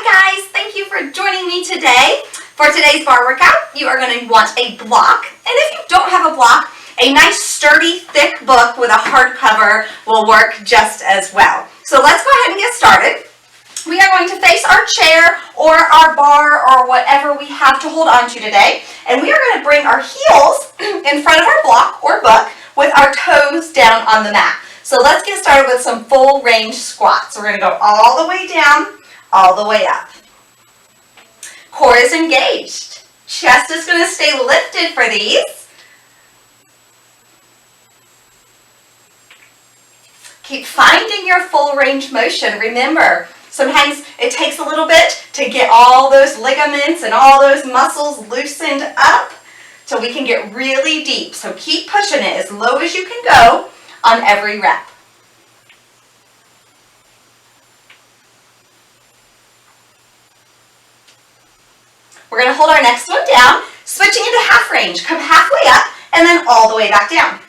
guys, thank you for joining me today. For today's bar workout, you are going to want a block, and if you don't have a block, a nice sturdy thick book with a hardcover will work just as well. So let's go ahead and get started. We are going to face our chair or our bar or whatever we have to hold on to today, and we are going to bring our heels in front of our block or book with our toes down on the mat. So let's get started with some full range squats. We're going to go all the way down, all the way up. Core is engaged. Chest is going to stay lifted for these. Keep finding your full range motion. Remember, sometimes it takes a little bit to get all those ligaments and all those muscles loosened up so we can get really deep. So keep pushing it as low as you can go on every rep. We're going to hold our next one down, switching into half range. Come halfway up and then all the way back down.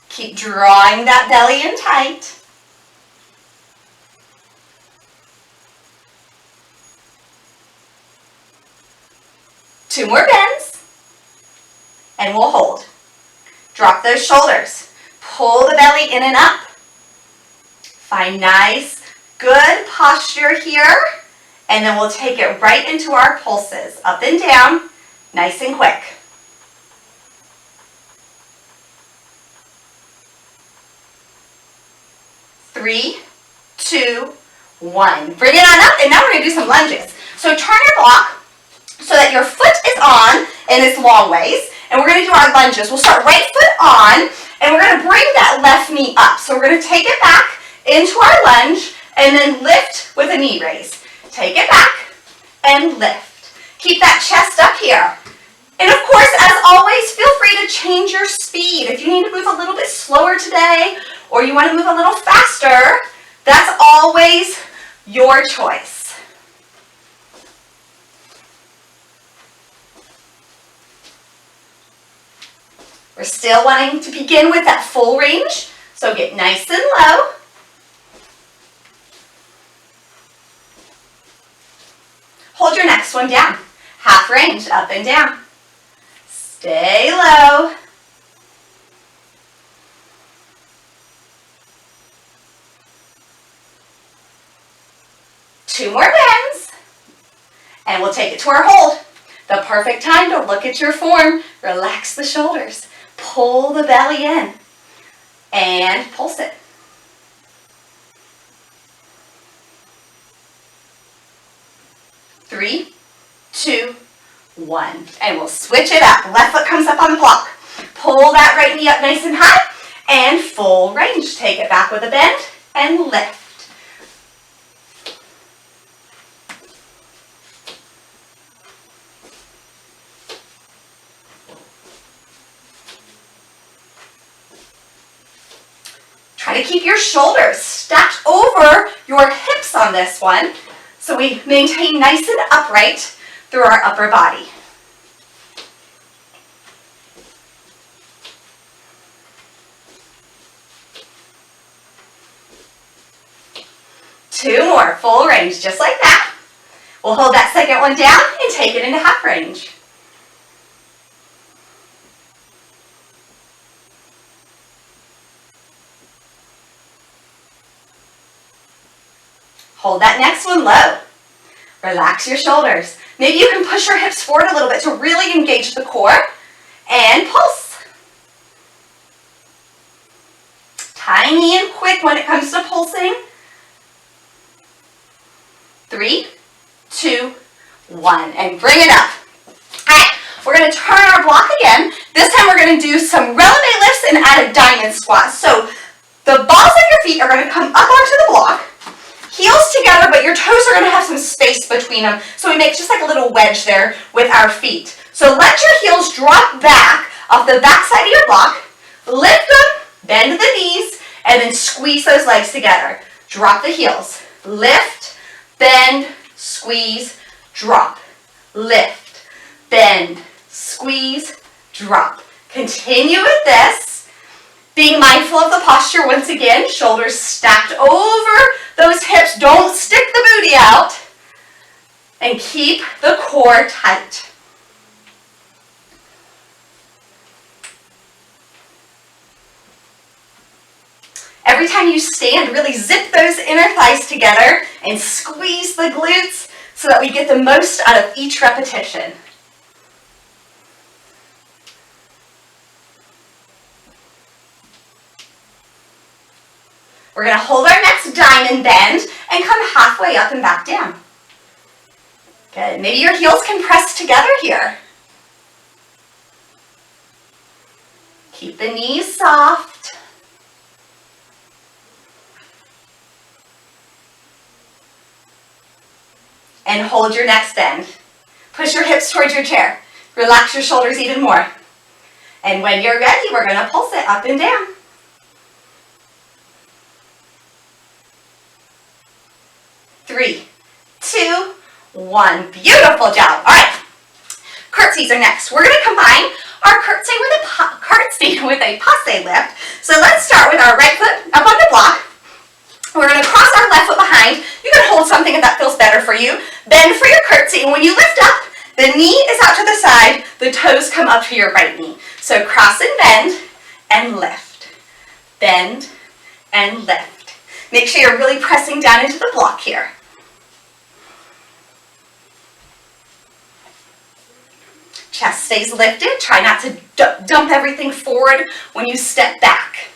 Keep drawing that belly in tight. Two more bends, and we'll hold. Drop those shoulders. Pull the belly in and up. Find nice, good posture here, and then we'll take it right into our pulses, up and down, nice and quick. Three, two, one. Bring it on up, and now we're going to do some lunges. So turn your block so that your foot is on in its long ways, and we're going to do our lunges. We'll start right foot on, and we're going to bring that left knee up. So we're going to take it back into our lunge, and then lift with a knee raise. Take it back and lift. Keep that chest up here. And of course, as always, feel free to change your speed. If you need to move a little bit slower today, or you want to move a little faster, that's always your choice. We're still wanting to begin with that full range, so get nice and low. Hold your next one down. Half range, up and down. Stay low. Two more bends, and we'll take it to our hold. The perfect time to look at your form. Relax the shoulders. Pull the belly in and pulse it. Three, two, one. And we'll switch it up. Left foot comes up on the block. Pull that right knee up nice and high and full range. Take it back with a bend and lift. Try to keep your shoulders stacked over your hips on this one, so we maintain nice and upright through our upper body. Two more, full range, just like that. We'll hold that second one down and take it into half range. Hold that next one low. Relax your shoulders. Maybe you can push your hips forward a little bit to really engage the core and pulse. Tiny and quick when it comes to pulsing. Three, two, one, and bring it up. All right, we're going to turn our block again. This time we're going to do some releve lifts and add a diamond squat. So the balls of your feet are going to come up onto the block. Heels together, but your toes are going to have some space between them. So we make just like a little wedge there with our feet. So let your heels drop back off the back side of your block. Lift them, bend the knees, and then squeeze those legs together. Drop the heels. Lift, bend, squeeze, drop. Lift, bend, squeeze, drop. Continue with this, being mindful mindful of the posture once again. Shoulders stacked over those hips. Don't stick the booty out. And keep the core tight. Every time you stand, really zip those inner thighs together and squeeze the glutes so that we get the most out of each repetition. We're going to hold our next diamond bend and come halfway up and back down. Good. Maybe your heels can press together here. Keep the knees soft. And hold your next bend. Push your hips towards your chair. Relax your shoulders even more. And when you're ready, we're going to pulse it up and down. 3, 2, 1. Beautiful job. All right. Curtsies are next. We're going to combine our curtsy with a passe lift. So let's start with our right foot up on the block. We're going to cross our left foot behind. You can hold something if that feels better for you. Bend for your curtsy. And when you lift up, the knee is out to the side. The toes come up to your right knee. So cross and bend and lift. Bend and lift. Make sure you're really pressing down into the block here. Chest stays lifted. Try not to dump everything forward when you step back.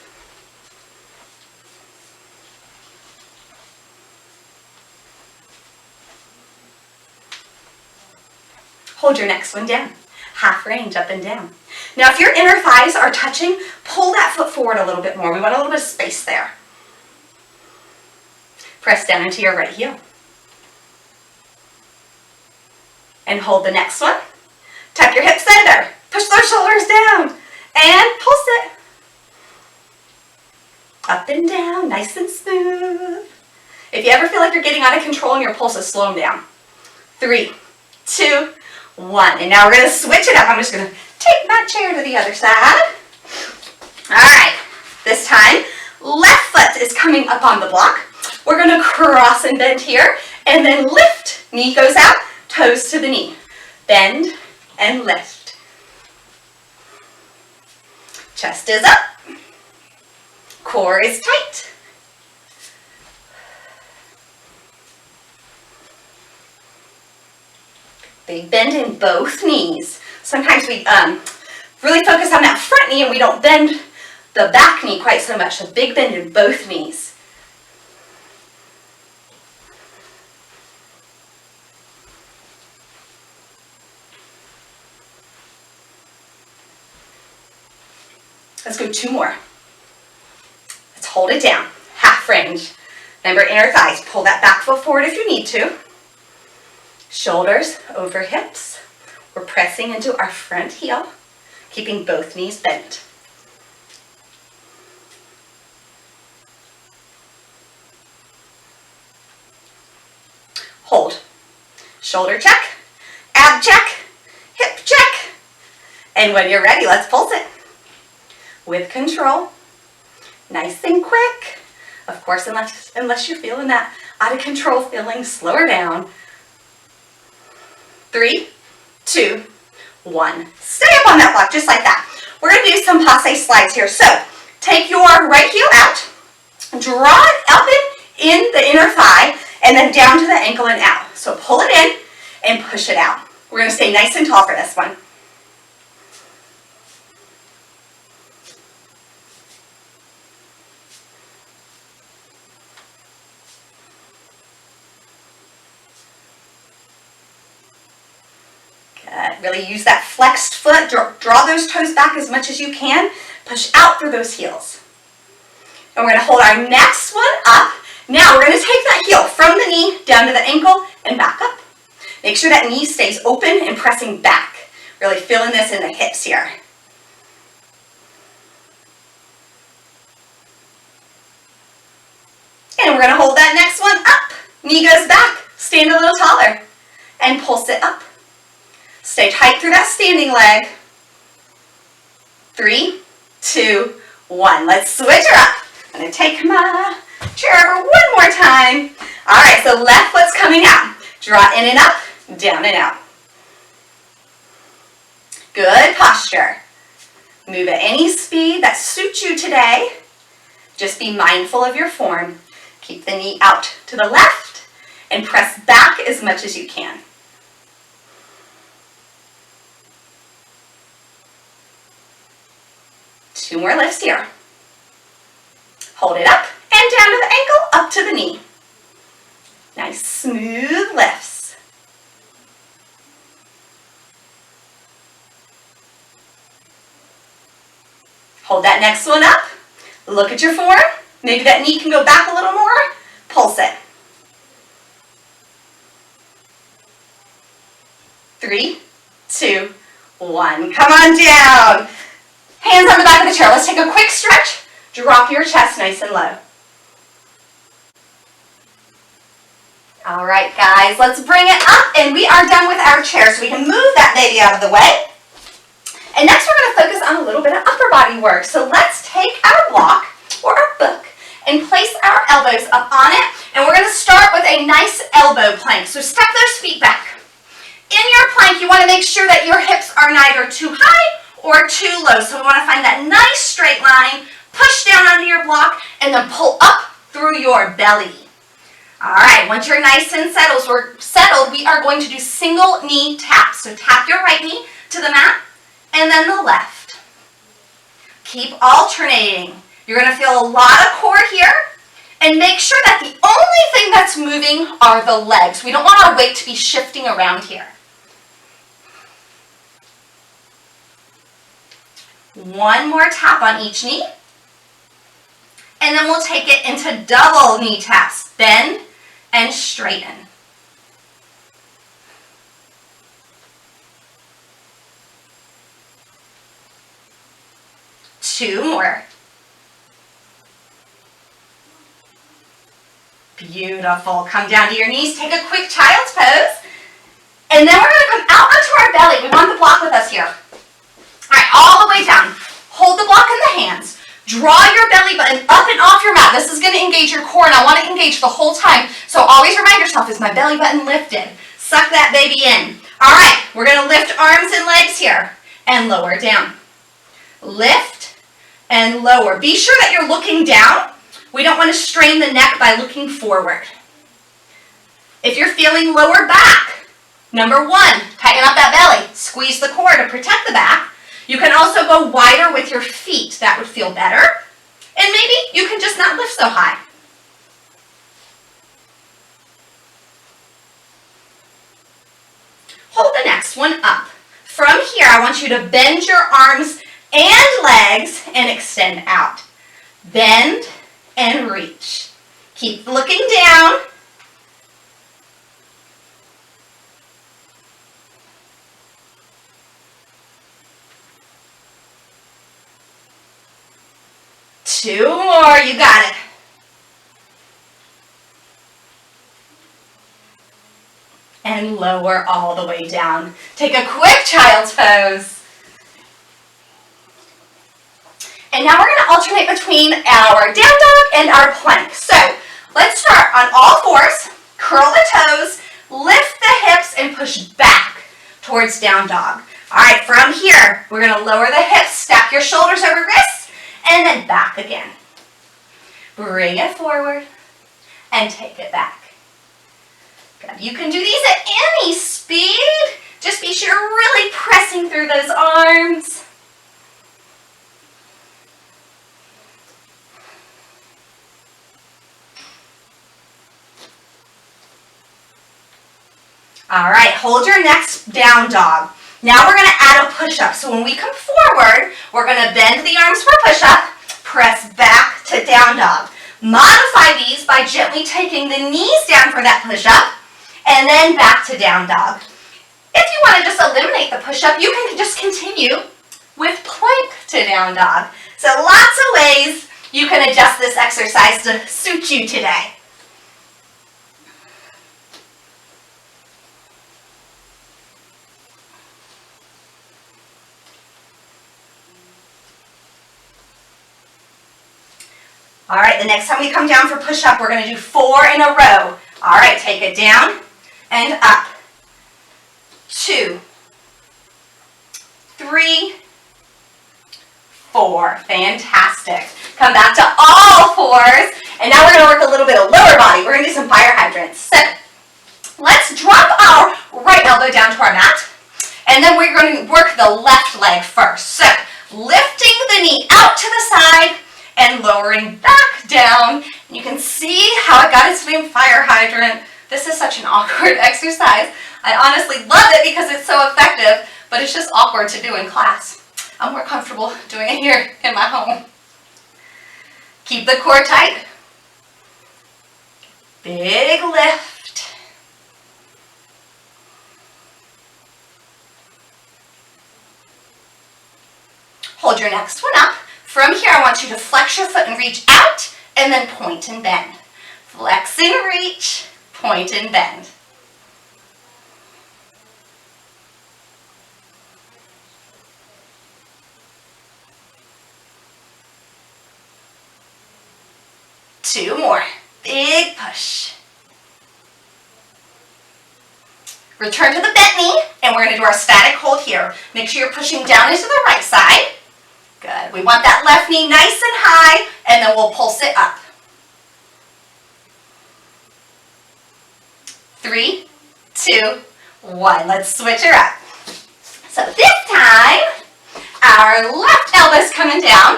Hold your next one down. Half range up and down. Now if your inner thighs are touching, pull that foot forward a little bit more. We want a little bit of space there. Press down into your right heel. And hold the next one. Tuck your hips under. Push those shoulders down. And pulse it. Up and down, nice and smooth. If you ever feel like you're getting out of control in your pulses, slow them down. 3, 2, 1. And now we're going to switch it up. I'm just going to take that chair to the other side. All right. This time, left foot is coming up on the block. We're going to cross and bend here. And then lift. Knee goes out, toes to the knee. Bend and lift. Chest is up. Core is tight. Big bend in both knees. Sometimes we really focus on that front knee and we don't bend the back knee quite so much. So big bend in both knees. Let's go 2 more. Let's hold it down. Half range. Remember inner thighs. Pull that back foot forward if you need to. Shoulders over hips. We're pressing into our front heel, keeping both knees bent. Hold. Shoulder check, ab check, hip check. And when you're ready, let's pulse it. With control, nice and quick. Of course, unless you're feeling that out of control feeling, slow her down. 3, 2, 1. Stay up on that block just like that. We're going to do some passe slides here. So take your right heel out, draw it up in the inner thigh, and then down to the ankle and out. So pull it in and push it out. We're going to stay nice and tall for this one. Really use that flexed foot. Draw those toes back as much as you can. Push out through those heels. And we're going to hold our next one up. Now we're going to take that heel from the knee down to the ankle and back up. Make sure that knee stays open and pressing back. Really feeling this in the hips here. And we're going to hold that next one up. Knee goes back. Stand a little taller. And pulse it up. Stay tight through that standing leg. 3, 2, 1. Let's switch her up. I'm going to take my chair over one more time. All right, so left foot's coming out. Draw in and up, down and out. Good posture. Move at any speed that suits you today. Just be mindful of your form. Keep the knee out to the left and press back as much as you can. Two more lifts here. Hold it up and down to the ankle, up to the knee. Nice smooth lifts. Hold that next one up. Look at your form. Maybe that knee can go back a little more. Pulse it. 3, 2, 1. Come on down. Hands on the back of the chair. Let's take a quick stretch. Drop your chest nice and low. All right, guys, let's bring it up, and we are done with our chair, so we can move that baby out of the way. And next we're going to focus on a little bit of upper body work. So let's take our block or our book and place our elbows up on it, and we're going to start with a nice elbow plank. So step those feet back. In your plank, you want to make sure that your hips are neither too high or too low. So we want to find that nice straight line, push down onto your block, and then pull up through your belly. All right, once you're nice and settled, we are going to do single knee taps. So tap your right knee to the mat and then the left. Keep alternating. You're going to feel a lot of core here, and make sure that the only thing that's moving are the legs. We don't want our weight to be shifting around here. One more tap on each knee, and then we'll take it into double knee taps. Bend and straighten. Two more. Beautiful. Come down to your knees, take a quick child's pose, and then we're going to come out onto our belly. We want the block with us here. All right, all the way down. Hold the block in the hands. Draw your belly button up and off your mat. This is going to engage your core, and I want to engage the whole time. So always remind yourself, is my belly button lifted? Suck that baby in. All right, we're going to lift arms and legs here and lower down. Lift and lower. Be sure that you're looking down. We don't want to strain the neck by looking forward. If you're feeling lower back, number 1, tighten up that belly. Squeeze the core to protect the back. You can also go wider with your feet. That would feel better. And maybe you can just not lift so high. Hold the next one up. From here, I want you to bend your arms and legs and extend out. Bend and reach. Keep looking down. Two more, you got it. And lower all the way down. Take a quick child's pose. And now we're going to alternate between our down dog and our plank. So let's start on all fours, curl the toes, lift the hips, and push back towards down dog. All right, from here, we're going to lower the hips, stack your shoulders over wrists, and then back again. Bring it forward and take it back. Good. You can do these at any speed. Just be sure you're really pressing through those arms. All right, hold your next down dog. Now we're going to add a push-up. So when we come forward, we're going to bend the arms for push-up, press back to down dog. Modify these by gently taking the knees down for that push-up, and then back to down dog. If you want to just eliminate the push-up, you can just continue with plank to down dog. So lots of ways you can adjust this exercise to suit you today. All right, the next time we come down for push-up, we're going to do 4 in a row. All right, take it down and up. 2, 3, 4. Fantastic. Come back to all fours. And now we're going to work a little bit of lower body. We're going to do some fire hydrants. So let's drop our right elbow down to our mat. And then we're going to work the left leg first. So lifting the knee out to the side and lowering back down. You can see how it got its name fire hydrant. This is such an awkward exercise. I honestly love it because it's so effective, but it's just awkward to do in class. I'm more comfortable doing it here in my home. Keep the core tight. Big lift. Hold your next one up. From here, I want you to flex your foot and reach out, and then point and bend. Flex and reach, point and bend. Two more. Big push. Return to the bent knee, and we're going to do our static hold here. Make sure you're pushing down into the right side. Good. We want that left knee nice and high, and then we'll pulse it up. 3, 2, 1. Let's switch her up. So this time, our left elbow's coming down,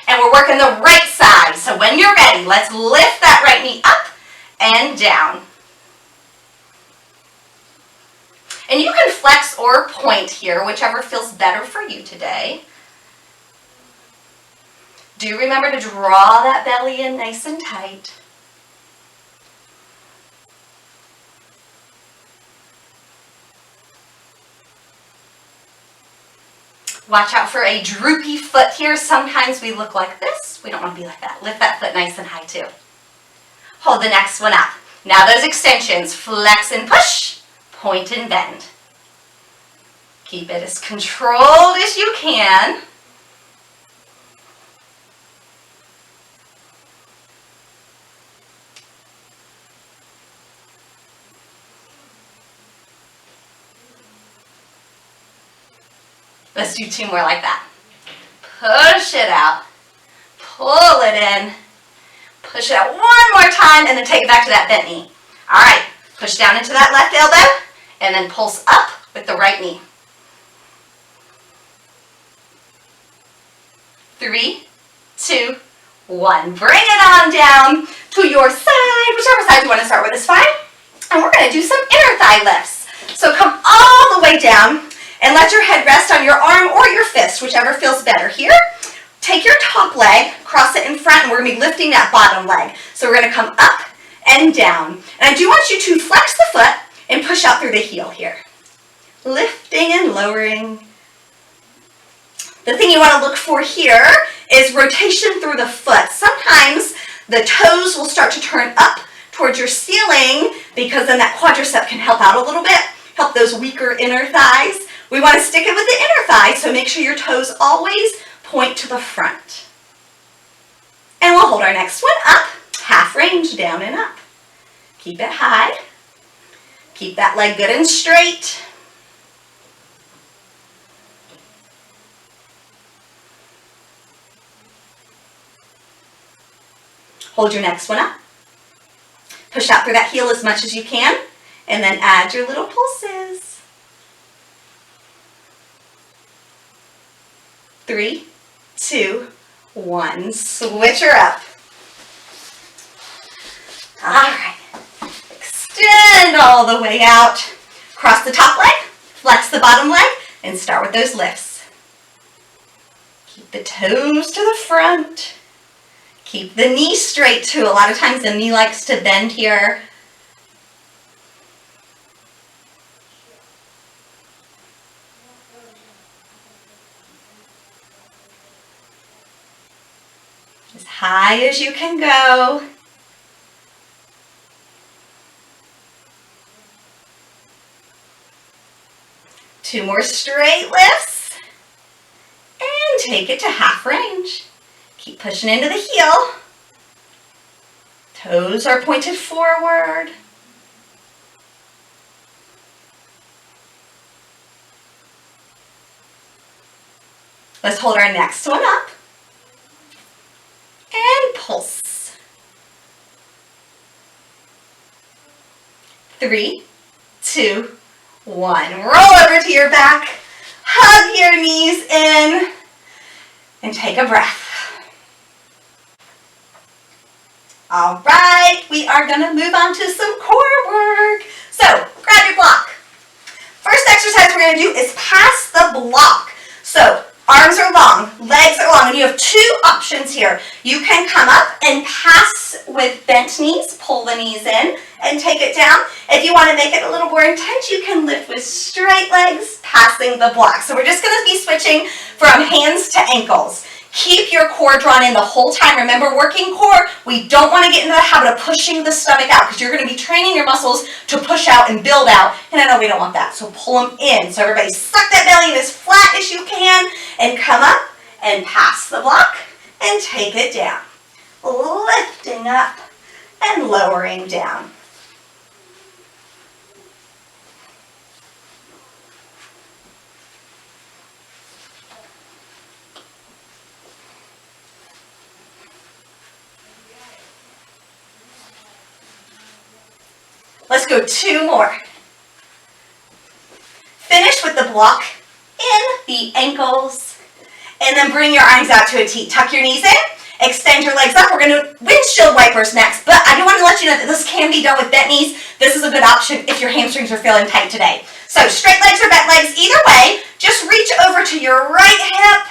and we're working the right side. So when you're ready, let's lift that right knee up and down. And you can flex or point here, whichever feels better for you today. Do remember to draw that belly in nice and tight. Watch out for a droopy foot here. Sometimes we look like this. We don't want to be like that. Lift that foot nice and high too. Hold the next one up. Now those extensions, flex and push, point and bend. Keep it as controlled as you can. Let's do 2 more like that. Push it out. Pull it in. Push it out one more time, and then take it back to that bent knee. All right. Push down into that left elbow, and then pulse up with the right knee. 3, 2, 1. Bring it on down to your side. Whichever side you want to start with is fine. And we're going to do some inner thigh lifts. So come all the way down and let your head rest on your arm or your fist, whichever feels better here. Take your top leg, cross it in front, and we're going to be lifting that bottom leg. So we're going to come up and down. And I do want you to flex the foot and push out through the heel here. Lifting and lowering. The thing you want to look for here is rotation through the foot. Sometimes the toes will start to turn up towards your ceiling because then that quadricep can help out a little bit, help those weaker inner thighs. We want to stick it with the inner thigh, so make sure your toes always point to the front. And we'll hold our next one up, half range, down and up. Keep it high. Keep that leg good and straight. Hold your next one up. Push out through that heel as much as you can, and then add your little pulses. 3, 2, 1. Switch her up. All right. Extend all the way out. Cross the top leg, flex the bottom leg, and start with those lifts. Keep the toes to the front. Keep the knee straight too. A lot of times the knee likes to bend here. As high as you can go. Two more straight lifts. And take it to half range. Keep pushing into the heel. Toes are pointed forward. Let's hold our next one up. And pulse. 3, 2, 1. Roll over to your back. Hug your knees in. And take a breath. All right, we are going to move on to some core work. So, grab your block. First exercise we're going to do is pass the block. So, arms are long, legs are long, and you have two options here. You can come up and pass with bent knees, pull the knees in, and take it down. If you want to make it a little more intense, you can lift with straight legs, passing the block. So we're just going to be switching from hands to ankles. Keep your core drawn in the whole time. Remember, working core, we don't want to get into the habit of pushing the stomach out because you're going to be training your muscles to push out and build out. And I know we don't want that, so pull them in. So everybody suck that belly in as flat as you can and come up and pass the block and take it down. Lifting up and lowering down. Let's go 2 more. Finish with the block in the ankles, and then bring your arms out to a T. Tuck your knees in, extend your legs up. We're going to do windshield wipers next, but I do want to let you know that this can be done with bent knees. This is a good option if your hamstrings are feeling tight today. So straight legs or bent legs, either way, just reach over to your right hip,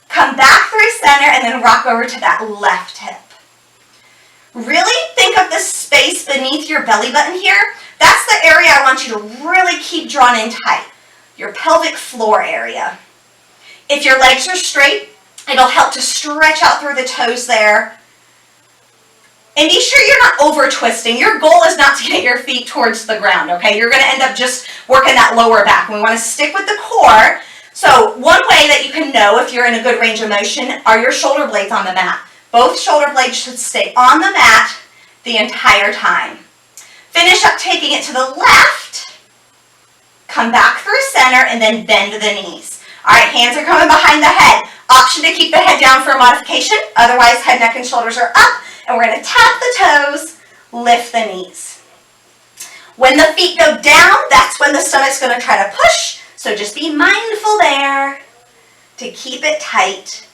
come back through center, and then rock over to that left hip. Really think of this space beneath your belly button here. That's the area I want you to really keep drawn in tight, your pelvic floor area. If your legs are straight, it'll help to stretch out through the toes there. And be sure you're not over twisting. Your goal is not to get your feet towards the ground, okay? You're going to end up just working that lower back. We want to stick with the core. So one way that you can know if you're in a good range of motion are your shoulder blades on the mat. Both shoulder blades should stay on the mat the entire time. Finish up taking it to the left, come back through center, and then bend the knees. All right, hands are coming behind the head. Option to keep the head down for a modification. Otherwise, head, neck, and shoulders are up, and we're going to tap the toes, lift the knees. When the feet go down, that's when the stomach's going to try to push, so just be mindful there to keep it tight.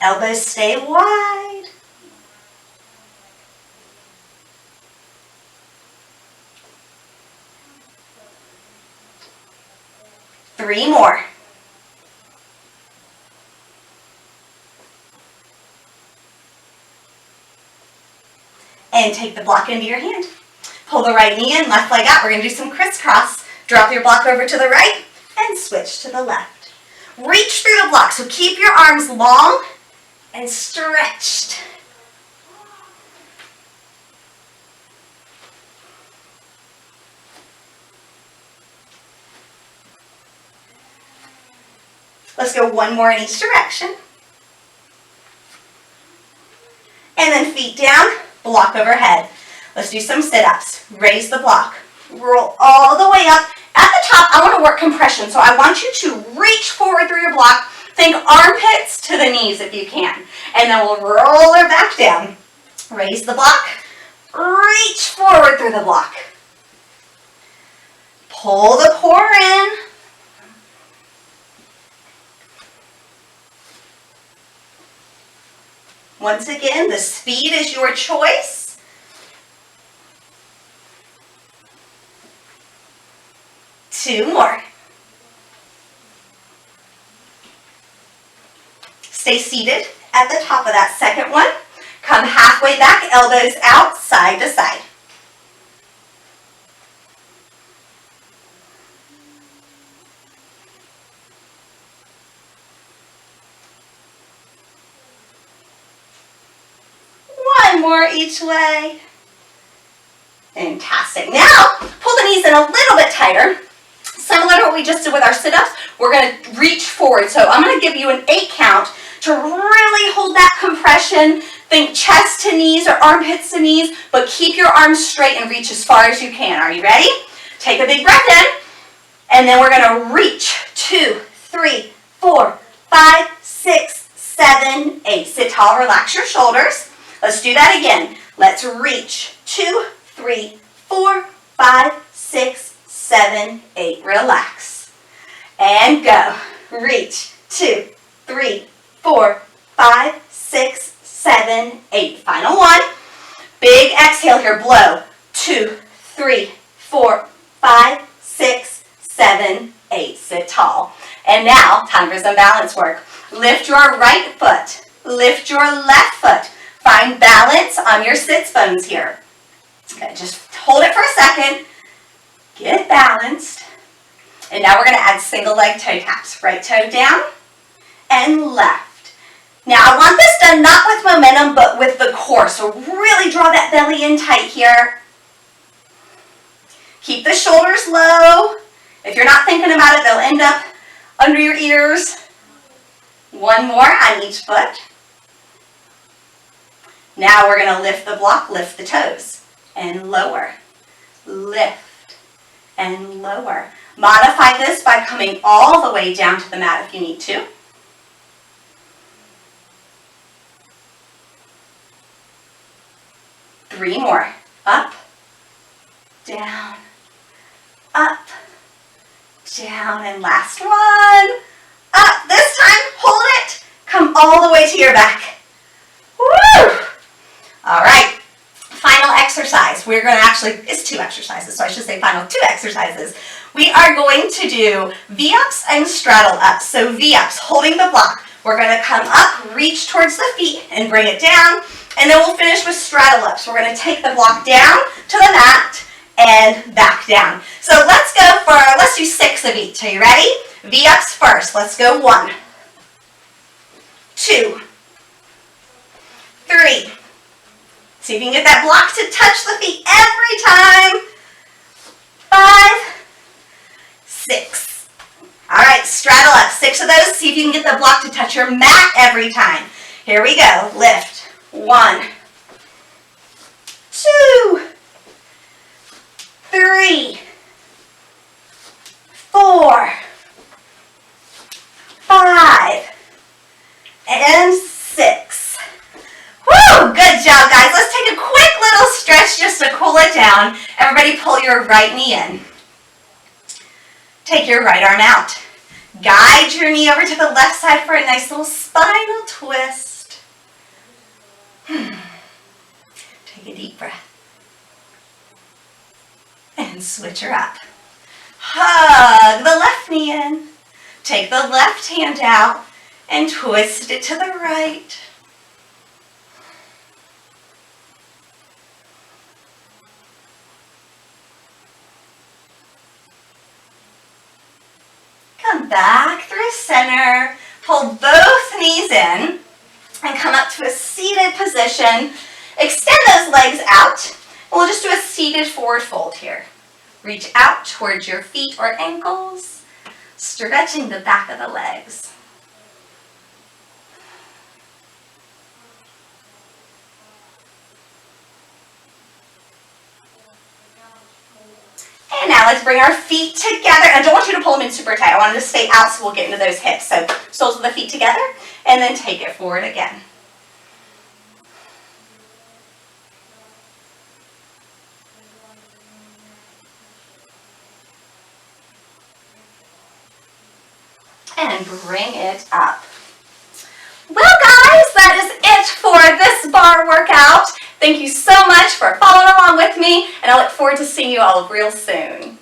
Elbows stay wide. Three more. And take the block into your hand. Pull the right knee in, left leg out. We're going to do some crisscross. Drop your block over to the right and switch to the left. Reach through the block, so keep your arms long and stretched. Let's go 1 more in each direction. And then feet down, block overhead. Let's do some sit-ups. Raise the block. Roll all the way up. At the top, I want to work compression, so I want you to reach forward through your block. Think armpits to the knees if you can. And then we'll roll her back down. Raise the block. Reach forward through the block. Pull the core in. Once again, the speed is your choice. Two more. Stay seated at the top of that second one. Come halfway back, elbows out, side to side. One more each way. Fantastic. Now, pull the knees in a little bit tighter. Similar to what we just did with our sit-ups, we're going to reach forward. So I'm going to give you an 8 count to really hold that compression. Think chest to knees or armpits to knees, but keep your arms straight and reach as far as you can. Are you ready? Take a big breath in, and then we're going to reach. 2, 3, 4, 5, 6, 7, 8. Sit tall, relax your shoulders. Let's do that again. Let's reach. 2, 3, 4, 5, 6, 7, 8. Relax. And go. Reach. 2, 3, 4, 5, 6, 7, 8. Final one. Big exhale here. Blow. 2, 3, 4, 5, 6, 7, 8. Sit tall. And now, time for some balance work. Lift your right foot. Lift your left foot. Find balance on your sits bones here. Okay, just hold it for a second. Get balanced. And now we're going to add single leg toe taps. Right toe down and left. Now I want this done not with momentum, but with the core. So really draw that belly in tight here. Keep the shoulders low. If you're not thinking about it, they'll end up under your ears. One more on each foot. Now we're going to lift the block, lift the toes, and lower. Lift and lower. Modify this by coming all the way down to the mat if you need to. Three more. Up, down, up, down, and last one. Up. This time, hold it. Come all the way to your back. Woo! All right. Final exercise. We're going to it's 2 exercises, so I should say final 2 exercises. We are going to do V-ups and straddle ups. So V-ups, holding the block. We're going to come up, reach towards the feet, and bring it down. And then we'll finish with straddle ups. We're going to take the block down to the mat and back down. So let's do 6 of each. Are you ready? V-ups first. Let's go 1, 2, 3. See if you can get that block to touch the feet every time. 5, 6. All right, straddle up. 6 of those. See if you can get the block to touch your mat every time. Here we go. Lift. 1, 2, 3, 4, 5, and 6. Woo! Good job, guys. Let's take a quick little stretch just to cool it down. Everybody pull your right knee in. Take your right arm out. Guide your knee over to the left side for a nice little spinal twist. Take a deep breath. And switch her up. Hug the left knee in. Take the left hand out and twist it to the right. Come back through center. Pull both knees in and come up to a seated position. Extend those legs out. We'll just do a seated forward fold here. Reach out towards your feet or ankles, stretching the back of the legs. And now let's bring our feet together. I don't want you to pull them in super tight. I want them to stay out so we'll get into those hips. So soles of the feet together and then take it forward again. And bring it up. Well, guys, that is it for this bar workout. Thank you so much for following along with me, and I look forward to seeing you all real soon.